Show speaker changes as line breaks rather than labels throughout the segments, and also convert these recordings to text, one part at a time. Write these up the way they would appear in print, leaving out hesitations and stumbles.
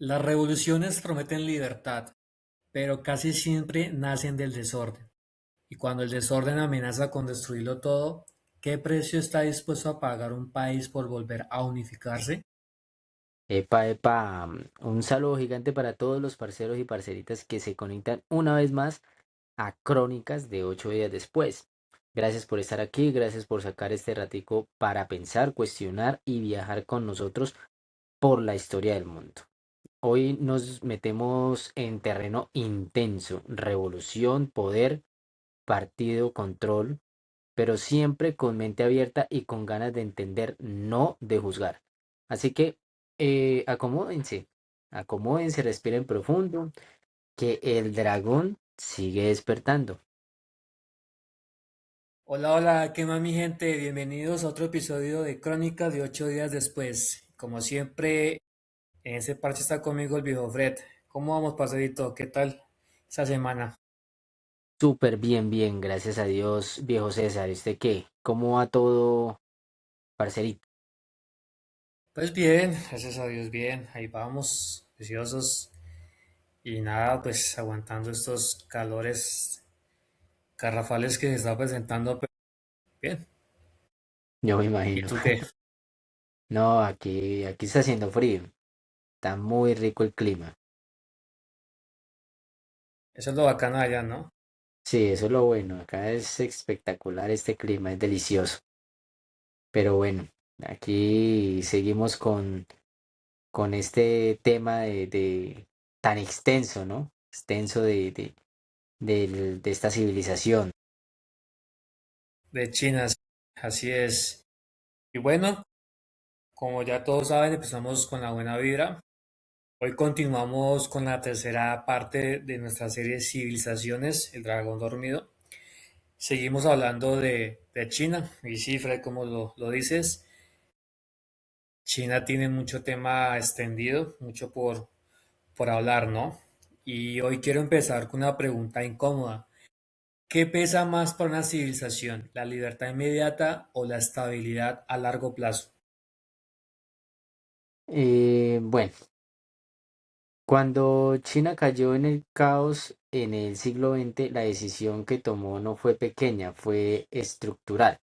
Las revoluciones prometen libertad, pero casi siempre nacen del desorden. Y cuando el desorden amenaza con destruirlo todo, ¿qué precio está dispuesto a pagar un país por volver a unificarse?
Epa, epa, un saludo gigante para todos los parceros y parceritas que se conectan una vez más a Crónicas de 8 días después. Gracias por estar aquí, gracias por sacar este ratico para pensar, cuestionar y viajar con nosotros por la historia del mundo. Hoy nos metemos en terreno intenso, revolución, poder, partido, control, pero siempre con mente abierta y con ganas de entender, no de juzgar. Así que acomódense, acomódense, respiren profundo, que el dragón sigue despertando.
Hola, hola, ¿qué más mi gente? Bienvenidos a otro episodio de Crónicas de 8 días después. Como siempre, en ese parche está conmigo el viejo Fred. ¿Cómo vamos, parcerito? ¿Qué tal esa semana?
Súper bien, bien, gracias a Dios, viejo César. ¿Y usted qué? ¿Cómo va todo, parcerito?
Pues bien, gracias a Dios, bien. Ahí vamos, preciosos. Y nada, pues aguantando estos calores garrafales que se está presentando. Pero bien.
Yo me
¿Y
imagino.
tú qué?
No, aquí está haciendo frío. Está muy rico el clima.
Eso es lo bacano de allá, ¿no?
Sí, eso es lo bueno. Acá es espectacular este clima, es delicioso. Pero bueno, aquí seguimos con este tema de tan extenso, ¿no? Extenso de esta civilización.
De China, sí, así es. Y bueno, como ya todos saben, empezamos con la buena vibra. Hoy continuamos con la tercera parte de nuestra serie Civilizaciones, el dragón dormido. Seguimos hablando de China. Y sí, Fred, como lo dices, China tiene mucho tema extendido, mucho por hablar, ¿no? Y hoy quiero empezar con una pregunta incómoda. ¿Qué pesa más para una civilización, la libertad inmediata o la estabilidad a largo plazo?
Bueno, cuando China cayó en el caos en el siglo XX, la decisión que tomó no fue pequeña, fue estructural.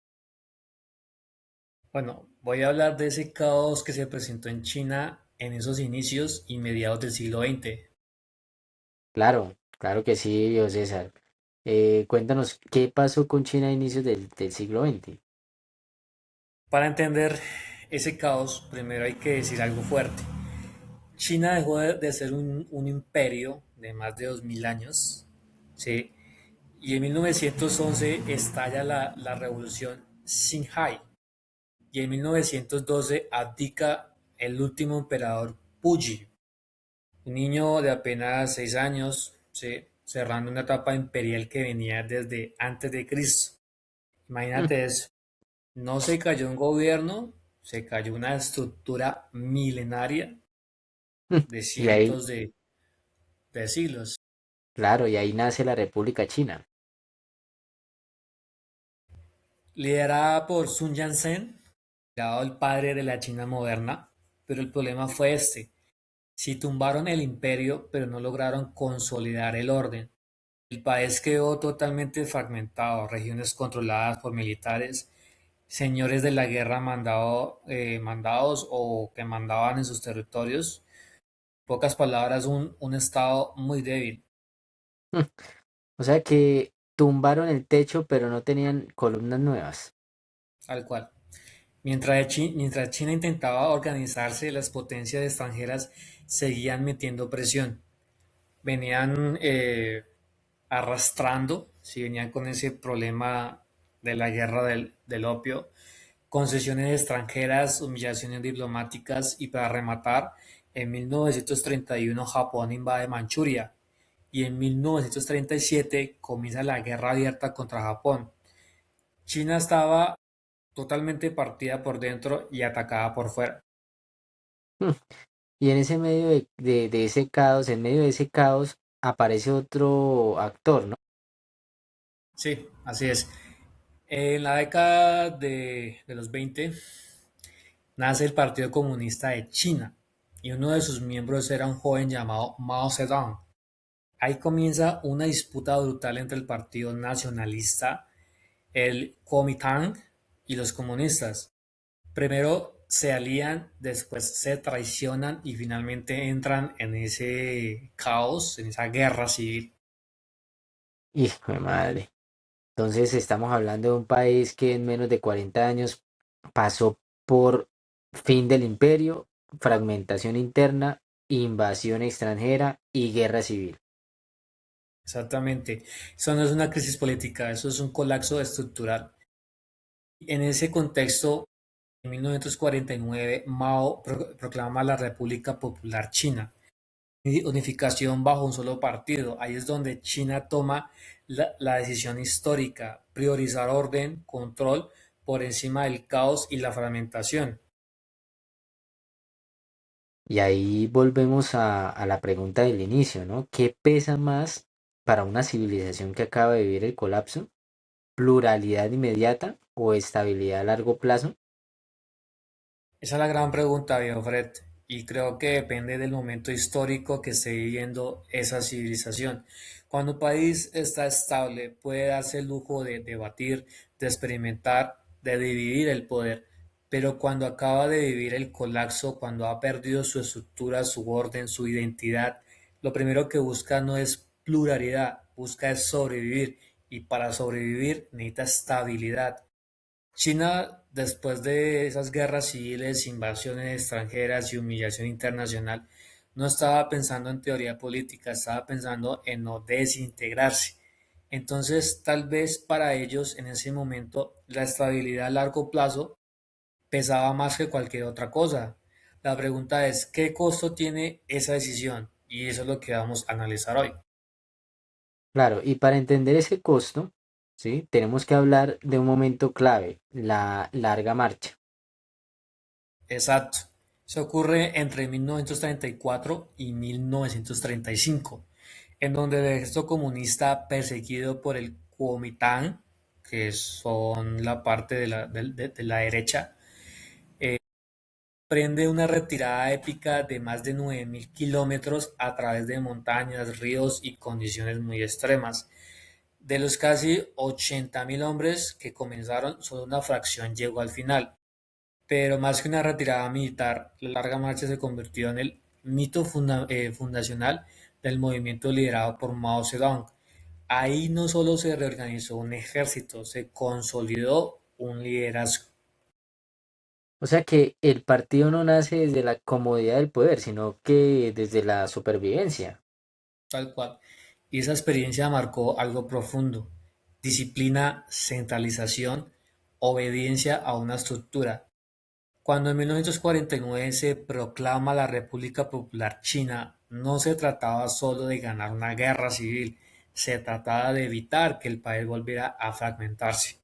Bueno, voy a hablar de ese caos que se presentó en China en esos inicios y mediados del siglo XX.
Claro, claro que sí, viejo César. Cuéntanos, ¿qué pasó con China a inicios del siglo XX?
Para entender ese caos, primero hay que decir algo fuerte. China dejó de ser un imperio de más de 2000 años, ¿sí? Y en 1911 estalla la revolución Xinhai. Y en 1912 abdica el último emperador Puyi, un niño de apenas 6 años, ¿sí? Cerrando una etapa imperial que venía desde antes de Cristo.
Mm,
Imagínate eso. No se cayó un gobierno, se cayó una estructura milenaria
mm.
de
Y ahí,
cientos de siglos.
claro, y ahí nace la República China.
Liderada por Sun Yat-sen, considerado el padre de la China moderna, pero el problema fue este. Sí tumbaron el imperio, pero no lograron consolidar el orden. El país quedó totalmente fragmentado, regiones controladas por militares, señores de la guerra mandados o que mandaban en sus territorios. En pocas palabras, un estado muy débil,
Mm. O sea que tumbaron el techo, pero no tenían columnas nuevas.
tal cual. Mientras China intentaba organizarse, las potencias extranjeras seguían metiendo presión. Venían arrastrando, si venían con ese problema de la guerra del opio, concesiones extranjeras, humillaciones diplomáticas y para rematar, en 1931 Japón invade Manchuria y en 1937 comienza la guerra abierta contra Japón. China estaba totalmente partida por dentro y atacada por fuera.
Mm. Y en ese medio de ese caos, en medio de ese caos, aparece otro actor, ¿no?
Sí, así es. En la década de los 20 nace el Partido Comunista de China y uno de sus miembros era un joven llamado Mao Zedong. Ahí comienza una disputa brutal entre el Partido Nacionalista, el Kuomintang y los comunistas. Primero se alían, después se traicionan y finalmente entran en ese caos, en esa guerra civil.
Hijo de madre. Entonces estamos hablando de un país que en menos de 40 años pasó por fin del imperio, fragmentación interna, invasión extranjera y guerra civil.
Exactamente. Eso no es una crisis política, eso es un colapso estructural. En ese contexto, en 1949, Mao proclama la República Popular China, unificación bajo un solo partido. Ahí es donde China toma la decisión histórica, priorizar orden, control por encima del caos y la fragmentación.
Y ahí volvemos a la pregunta del inicio, ¿no? ¿Qué pesa más para una civilización que acaba de vivir el colapso? ¿Pluralidad inmediata o estabilidad a largo plazo?
Esa es la gran pregunta, viejo Fred, y creo que depende del momento histórico que esté viviendo esa civilización. Cuando un país está estable, puede darse el lujo de debatir, de experimentar, de dividir el poder, pero cuando acaba de vivir el colapso, cuando ha perdido su estructura, su orden, su identidad, lo primero que busca no es pluralidad, busca es sobrevivir, y para sobrevivir necesita estabilidad. China, después de esas guerras civiles, invasiones extranjeras y humillación internacional, no estaba pensando en teoría política, estaba pensando en no desintegrarse. Entonces, tal vez para ellos en ese momento la estabilidad a largo plazo pesaba más que cualquier otra cosa. La pregunta es, ¿qué costo tiene esa decisión? Y eso es lo que vamos a analizar hoy.
Claro, y para entender ese costo, ¿sí? Tenemos que hablar de un momento clave, la larga marcha.
Exacto. Se ocurre entre 1934 y 1935, en donde el ejército comunista perseguido por el Kuomintang, que son la parte de la derecha, prende una retirada épica de más de 9.000 kilómetros a través de montañas, ríos y condiciones muy extremas. De los casi 80.000 hombres que comenzaron, solo una fracción llegó al final. Pero más que una retirada militar, la larga marcha se convirtió en el mito fundacional del movimiento liderado por Mao Zedong. Ahí no solo se reorganizó un ejército, se consolidó un liderazgo,
O sea que el partido no nace desde la comodidad del poder, sino que desde la supervivencia.
tal cual. Y esa experiencia marcó algo profundo: disciplina, centralización, obediencia a una estructura. Cuando en 1949 se proclama la República Popular China, no se trataba solo de ganar una guerra civil, se trataba de evitar que el país volviera a fragmentarse.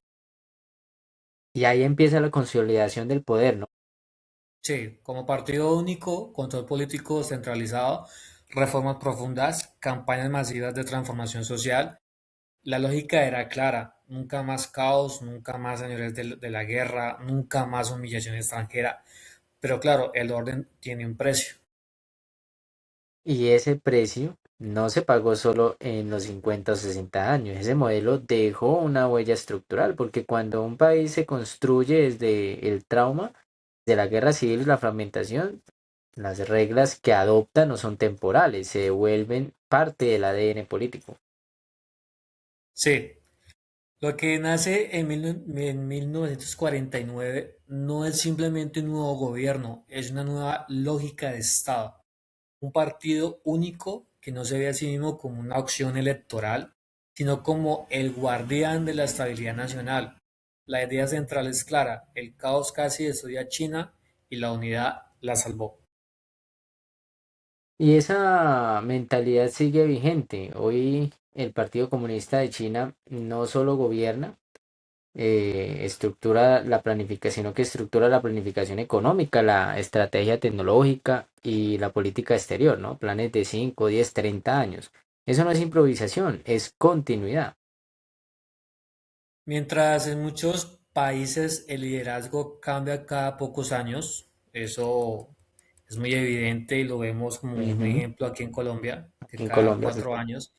Y ahí empieza la consolidación del poder, ¿no?
Sí, como partido único, control político centralizado, reformas profundas, campañas masivas de transformación social. La lógica era clara: nunca más caos, nunca más señores de la guerra, nunca más humillación extranjera. Pero claro, el orden tiene un precio.
Y ese precio no se pagó solo en los 50 o 60 años. Ese modelo dejó una huella estructural, porque cuando un país se construye desde el trauma de la guerra civil y la fragmentación, las reglas que adopta no son temporales, se vuelven parte del ADN político.
Sí, lo que nace en 1949 no es simplemente un nuevo gobierno, es una nueva lógica de Estado. Un partido único que no se ve a sí mismo como una opción electoral, sino como el guardián de la estabilidad nacional. La idea central es clara: el caos casi destruyó a China y la unidad la salvó.
Y esa mentalidad sigue vigente. Hoy el Partido Comunista de China no solo gobierna, estructura la planificación, sino que estructura la planificación económica, la estrategia tecnológica y la política exterior, ¿no? Planes de 5, 10, 30 años. Eso no es improvisación, es continuidad.
Mientras en muchos países el liderazgo cambia cada pocos años, es muy evidente y lo vemos como un
Ujú.
ejemplo aquí en Colombia, que
Aquí en
cada
Colombia,
4 años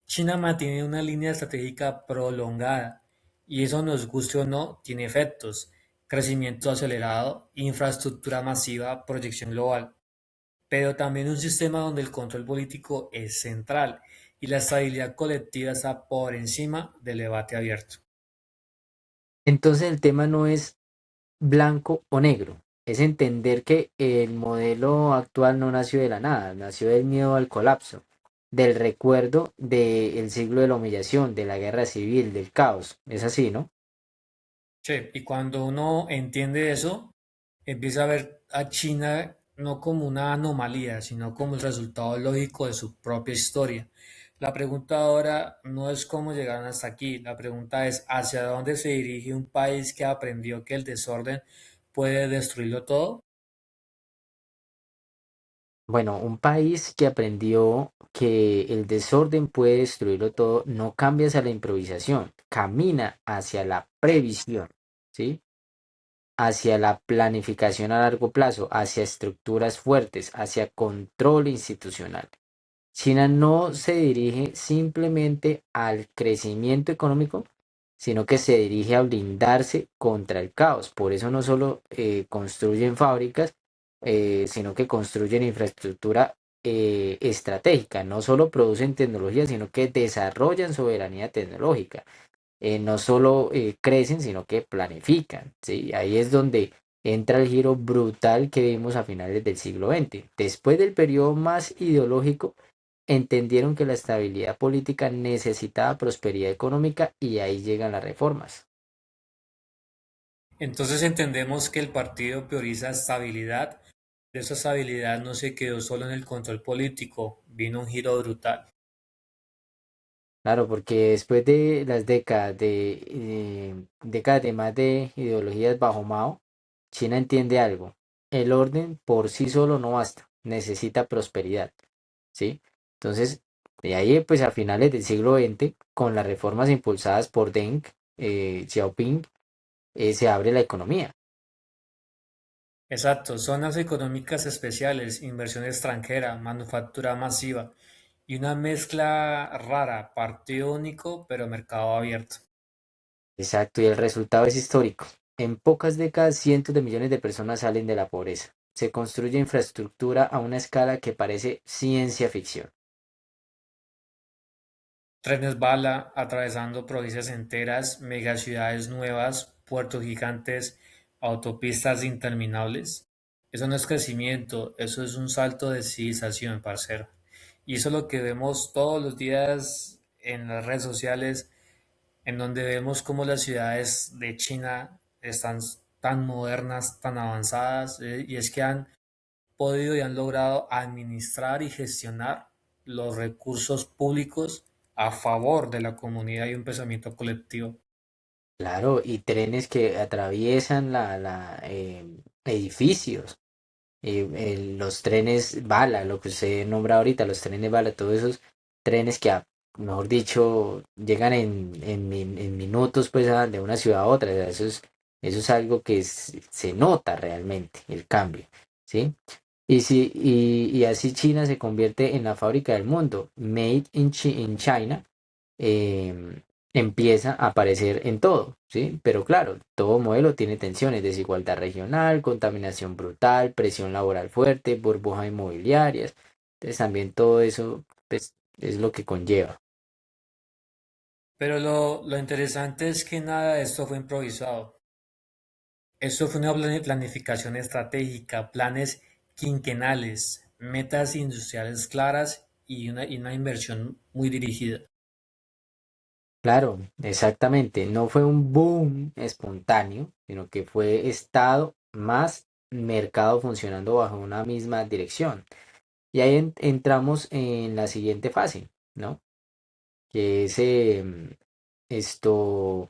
China mantiene una línea estratégica prolongada y eso nos guste o no, tiene efectos. Crecimiento acelerado, infraestructura masiva, proyección global, pero también un sistema donde el control político es central y la estabilidad colectiva está por encima del debate abierto.
entonces el tema no es blanco o negro, es entender que el modelo actual no nació de la nada, nació del miedo al colapso, del recuerdo del siglo de la humillación, de la guerra civil, del caos. Es así, ¿no?
Sí, y cuando uno entiende eso, empieza a ver a China no como una anomalía, sino como el resultado lógico de su propia historia. La pregunta ahora no es cómo llegaron hasta aquí, la pregunta es hacia dónde se dirige un país que aprendió que el desorden puede destruirlo todo.
Bueno, un país que aprendió que el desorden puede destruirlo todo, no cambia hacia la improvisación, camina hacia la previsión, ¿sí? Hacia la planificación a largo plazo, hacia estructuras fuertes, hacia control institucional. China no se dirige simplemente al crecimiento económico, sino que se dirige a blindarse contra el caos. Por eso no solo construyen fábricas, sino que construyen infraestructura estratégica. No solo producen tecnología, sino que desarrollan soberanía tecnológica. No solo crecen, sino que planifican, ¿sí? Ahí es donde entra el giro brutal que vimos a finales del siglo XX. Después del periodo más ideológico, entendieron que la estabilidad política necesitaba prosperidad económica y ahí llegan las reformas.
Entonces entendemos que el partido prioriza estabilidad, pero esa estabilidad no se quedó solo en el control político, vino un giro brutal.
Claro, porque después de las décadas de más de ideologías bajo Mao, China entiende algo. El orden por sí solo no basta, necesita prosperidad, ¿sí? Entonces, de ahí pues a finales del siglo XX, con las reformas impulsadas por Deng Xiaoping, se abre la economía.
Exacto, zonas económicas especiales, inversión extranjera, manufactura masiva y una mezcla rara, partido único pero mercado abierto.
Exacto, y el resultado es histórico. En pocas décadas, cientos de millones de personas salen de la pobreza. Se construye infraestructura a una escala que parece ciencia ficción.
Trenes bala atravesando provincias enteras, megaciudades nuevas, puertos gigantes, autopistas interminables. Eso no es crecimiento, eso es un salto de civilización, parcero. Y eso es lo que vemos todos los días en las redes sociales, en donde vemos cómo las ciudades de China están tan modernas, tan avanzadas, y es que han podido y han logrado administrar y gestionar los recursos públicos a favor de la comunidad y un pensamiento colectivo.
Claro, y trenes que atraviesan edificios, los trenes bala, lo que usted nombra ahorita, los trenes bala, todos esos trenes que, mejor dicho, llegan en minutos pues de una ciudad a otra. O sea, eso es algo que se nota realmente, el cambio, ¿sí? Y así China se convierte en la fábrica del mundo. Made in China em, empieza a aparecer en todo, ¿sí? Pero claro, todo modelo tiene tensiones, desigualdad regional, contaminación brutal, presión laboral fuerte, burbujas inmobiliarias. Entonces también todo eso pues, es lo que conlleva.
Pero lo interesante es que nada de esto fue improvisado. Esto fue una planificación estratégica, planes quinquenales, metas industriales claras y una inversión muy dirigida.
Claro, exactamente. No fue un boom espontáneo, sino que fue Estado más mercado funcionando bajo una misma dirección. Y ahí entramos en la siguiente fase, ¿no? Que es esto,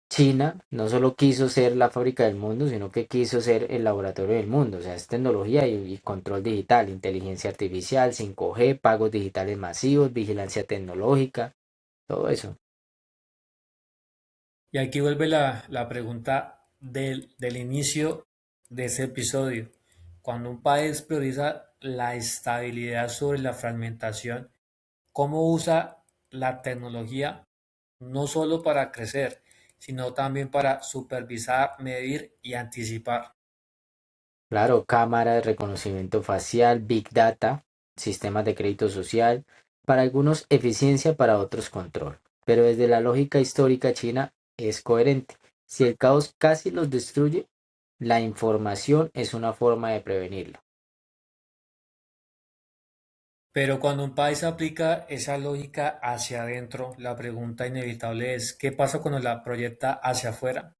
China no solo quiso ser la fábrica del mundo, sino que quiso ser el laboratorio del mundo. O sea, es tecnología y control digital, inteligencia artificial, 5G, pagos digitales masivos, vigilancia tecnológica, todo eso.
Y aquí vuelve la pregunta del inicio de ese episodio. Cuando un país prioriza la estabilidad sobre la fragmentación, ¿cómo usa la tecnología no solo para crecer, sino también para supervisar, medir y anticipar?
Claro, cámara de reconocimiento facial, Big Data, sistemas de crédito social, para algunos eficiencia, para otros control. Pero desde la lógica histórica china es coherente. Si el caos casi los destruye, la información es una forma de prevenirlo.
Pero cuando un país aplica esa lógica hacia adentro, la pregunta inevitable es, ¿qué pasa cuando la proyecta hacia afuera?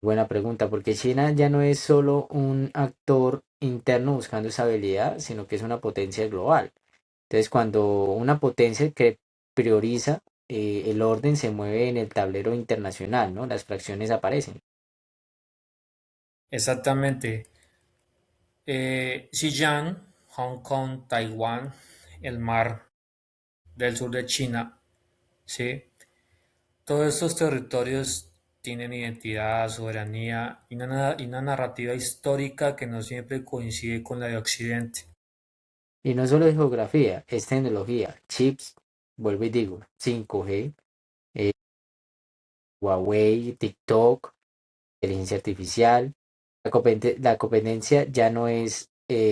Buena pregunta, porque China ya no es solo un actor interno buscando esa habilidad, sino que es una potencia global. Entonces, cuando una potencia que prioriza el orden se mueve en el tablero internacional, ¿no? Las fracciones aparecen.
Exactamente. Xinjiang, Hong Kong, Taiwán, el mar del sur de China, ¿sí? Todos estos territorios tienen identidad, soberanía y una narrativa histórica que no siempre coincide con la de Occidente.
Y no solo es geografía, es tecnología, chips, vuelvo y digo, 5G, eh, Huawei, TikTok, inteligencia artificial. La competencia ya no es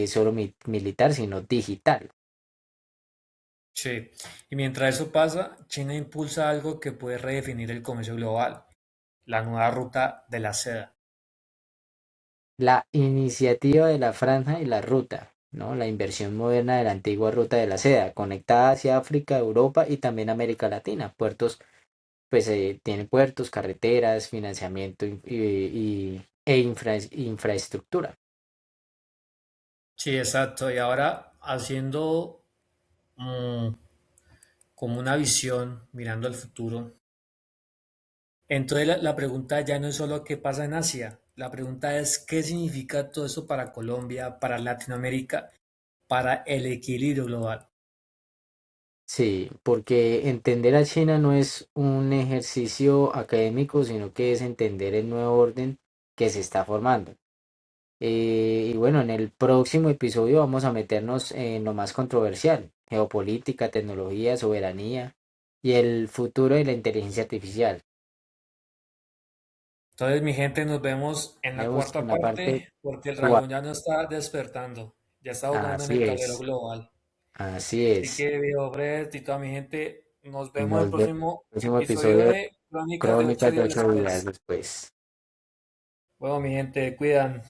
solo militar, sino digital.
Sí, y mientras eso pasa, China impulsa algo que puede redefinir el comercio global, la nueva ruta de la seda.
La iniciativa de la franja y la ruta, ¿no? La inversión moderna de la antigua ruta de la seda, conectada hacia África, Europa y también América Latina. Puertos, pues tiene puertos, carreteras, financiamiento infraestructura.
Sí, exacto. Y ahora haciendo mm, como una visión, mirando al futuro. Entonces la pregunta ya no es solo qué pasa en Asia, la pregunta es qué significa todo eso para Colombia, para Latinoamérica, para el equilibrio global.
Sí, porque entender a China no es un ejercicio académico, sino que es entender el nuevo orden que se está formando. Y bueno, en el próximo episodio vamos a meternos en lo más controversial, geopolítica, tecnología, soberanía y el futuro de la inteligencia artificial.
Entonces, mi gente, nos vemos en la
Vemos en
cuarta
la parte
parte porque el dragón
4.
ya no está despertando, ya está jugando en
Así
el tablero
es,
global.
así
Así
es.
que, Videobread y toda mi gente, nos vemos en el
Nos vemos
próximo
en el próximo
episodio
episodio de
de Crónicas de 8
Crónicas de
días
8 días
después.
después.
Bueno, mi gente, cuidan.